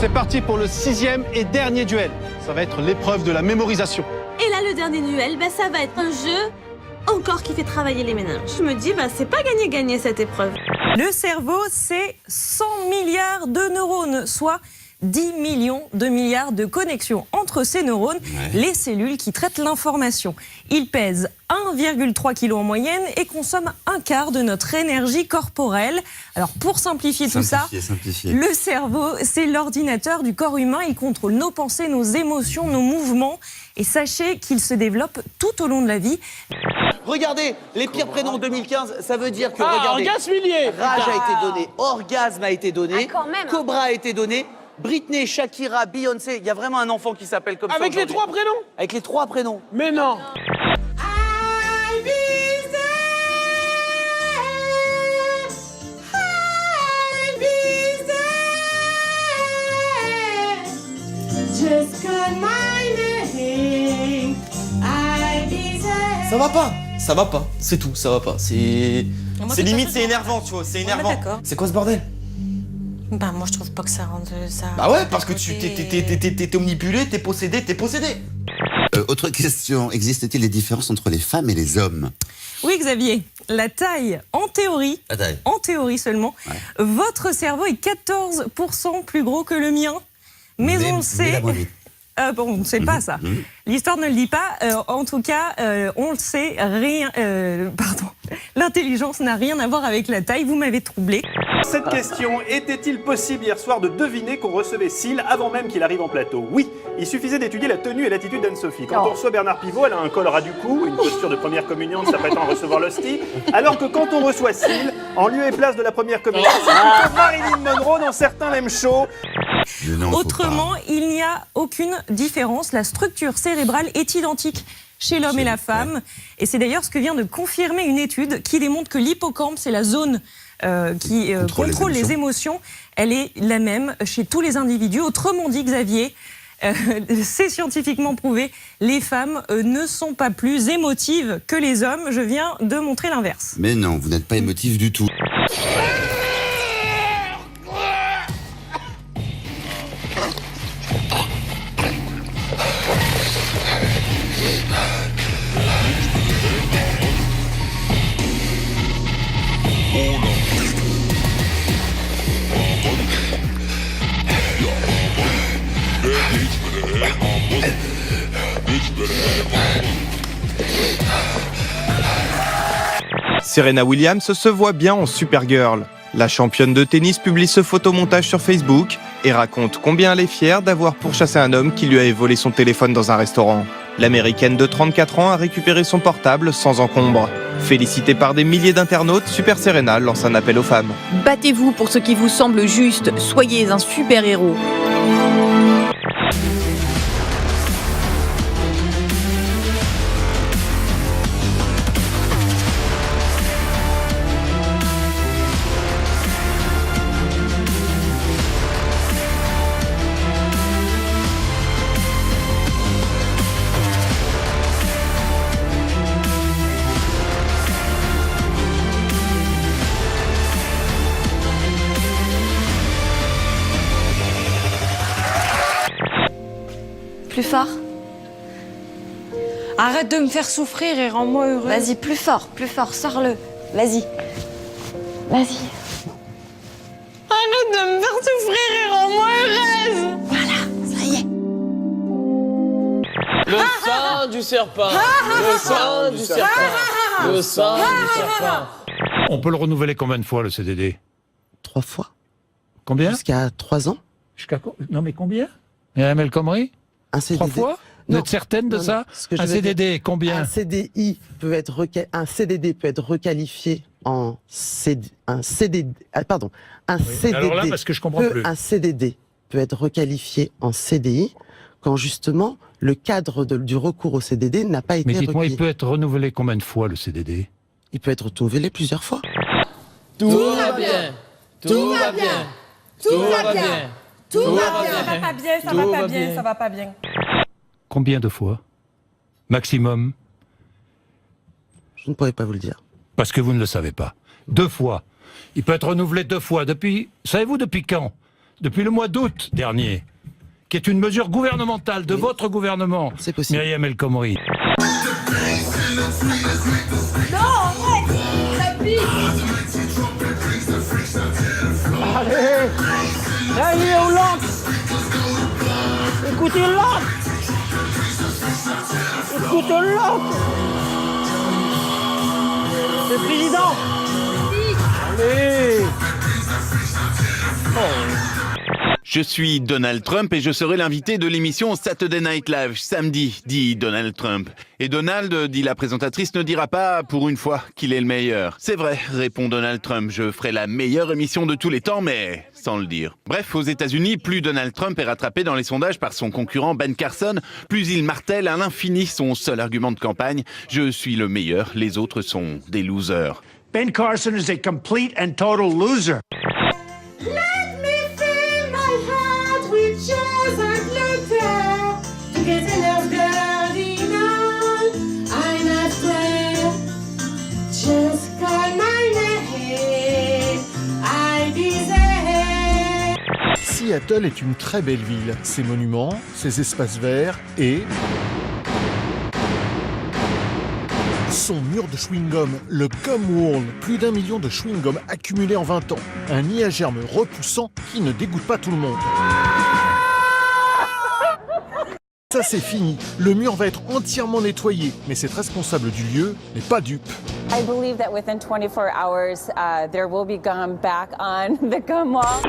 C'est parti pour le 6e et dernier duel. Ça va être l'épreuve de la mémorisation. Et là, le dernier duel, ça va être un jeu encore qui fait travailler les méninges. Je me dis, c'est pas gagné cette épreuve. Le cerveau, c'est 100 milliards de neurones, soit 10 millions de milliards de connexions entre ces neurones, les cellules qui traitent l'information. Il pèse 1,3 kg en moyenne et consomme un quart de notre énergie corporelle. Alors pour simplifier tout ça, le cerveau, c'est l'ordinateur du corps humain. Il contrôle nos pensées, nos émotions, nos mouvements. Et sachez qu'il se développe tout au long de la vie. Regardez, les pires prénoms 2015, ça veut dire que, regardez, orgasmilier. Rage a été donné, Orgasme a été donné, quand même, hein. Cobra a été donné, Britney, Shakira, Beyoncé, il y a vraiment un enfant qui s'appelle comme ça Avec les aujourd'hui. 3 prénoms? Avec les 3 prénoms. Mais non. Ça va pas, c'est tout, ça va pas. C'est limite, c'est énervant, tu vois, c'est énervant. C'est quoi ce bordel? Bah moi je trouve pas que ça rende ça... Bah ouais, parce que tu t'es omnibulé, t'es possédé. Autre question, existe-t-il des différences entre les femmes et les hommes? Oui Xavier, la taille, en théorie seulement, votre cerveau est 14% plus gros que le mien. Mais on le sait... on ne sait pas ça. L'histoire ne le dit pas. En tout cas, on le sait, l'intelligence n'a rien à voir avec la taille. Vous m'avez troublé. Cette question, était-il possible hier soir de deviner qu'on recevait Syl avant même qu'il arrive en plateau? Oui, il suffisait d'étudier la tenue et l'attitude d'Anne-Sophie. Quand on reçoit Bernard Pivot, elle a un col ras du cou, une posture de première communion, ne s'apprêtant à recevoir l'hostie. Alors que quand on reçoit Syl, en lieu et place de la première communion, c'est plutôt Marilyn Monroe dans certains l'aiment chaud. Autrement, il n'y a aucune différence. La structure cérébrale est identique chez l'homme et la femme. Et c'est d'ailleurs ce que vient de confirmer une étude qui démontre que l'hippocampe, c'est la zone qui contrôle les émotions. Elle est la même chez tous les individus. Autrement dit, Xavier, c'est scientifiquement prouvé, les femmes ne sont pas plus émotives que les hommes. Je viens de montrer l'inverse. Mais non, vous n'êtes pas émotif du tout. Serena Williams se voit bien en Supergirl. La championne de tennis publie ce photomontage sur Facebook et raconte combien elle est fière d'avoir pourchassé un homme qui lui avait volé son téléphone dans un restaurant. L'américaine de 34 ans a récupéré son portable sans encombre. Félicitée par des milliers d'internautes, Super Serena lance un appel aux femmes. Battez-vous pour ce qui vous semble juste, soyez un super-héros. Plus fort. Arrête de me faire souffrir et rends-moi heureux. Vas-y, plus fort, sors-le. Vas-y. Vas-y. Arrête de me faire souffrir et rends-moi heureuse. Voilà, ça y est. Le sang du serpent. Le sang du serpent. Le sang du serpent. On peut le renouveler combien de fois, le CDD? 3 fois. Combien? Jusqu'à 3 ans. Non mais combien? Madame El Khomri? Un CDD. 3 fois? Vous êtes certaine de ça? Un CDD, combien? Un CDD peut être requalifié en un CDD. Alors là, parce que je comprends plus. Un CDD peut être requalifié en CDI quand justement le cadre du recours au CDD n'a pas été Mais dites-moi, requis. il peut être renouvelé combien de fois, le CDD? Il peut être renouvelé plusieurs fois. Tout va bien. Tout va bien. Tout va bien. Tout va bien. Ça va pas bien, ça va pas bien, ça va pas bien. Combien de fois? Maximum? Je ne pourrais pas vous le dire. Parce que vous ne le savez pas. 2 fois. Il peut être renouvelé 2 fois. Savez-vous depuis quand? depuis le mois d'août dernier, qui est une mesure gouvernementale de votre gouvernement, Myriam El Khomri. Non, arrête. Ça pique. Allez, allez, Hollande. Écoutez Hollande. Écoutez Hollande. Le président. Allez. Je suis Donald Trump et je serai l'invité de l'émission Saturday Night Live samedi, dit Donald Trump. Et Donald, dit la présentatrice, ne dira pas pour une fois qu'il est le meilleur. C'est vrai, répond Donald Trump, je ferai la meilleure émission de tous les temps, mais sans le dire. Bref, aux États-Unis, plus Donald Trump est rattrapé dans les sondages par son concurrent Ben Carson, plus il martèle à l'infini son seul argument de campagne, je suis le meilleur, les autres sont des losers. Ben Carson is a complete and total loser. Seattle est une très belle ville. Ses monuments, ses espaces verts et son mur de chewing-gum, le Gum Wall. Plus d'1 million de chewing-gum accumulés en 20 ans. Un nid à germes repoussant qui ne dégoûte pas tout le monde. Ça c'est fini, le mur va être entièrement nettoyé, mais cette responsable du lieu n'est pas dupe. I believe that within 24 hours, there will be gum back on the gum wall.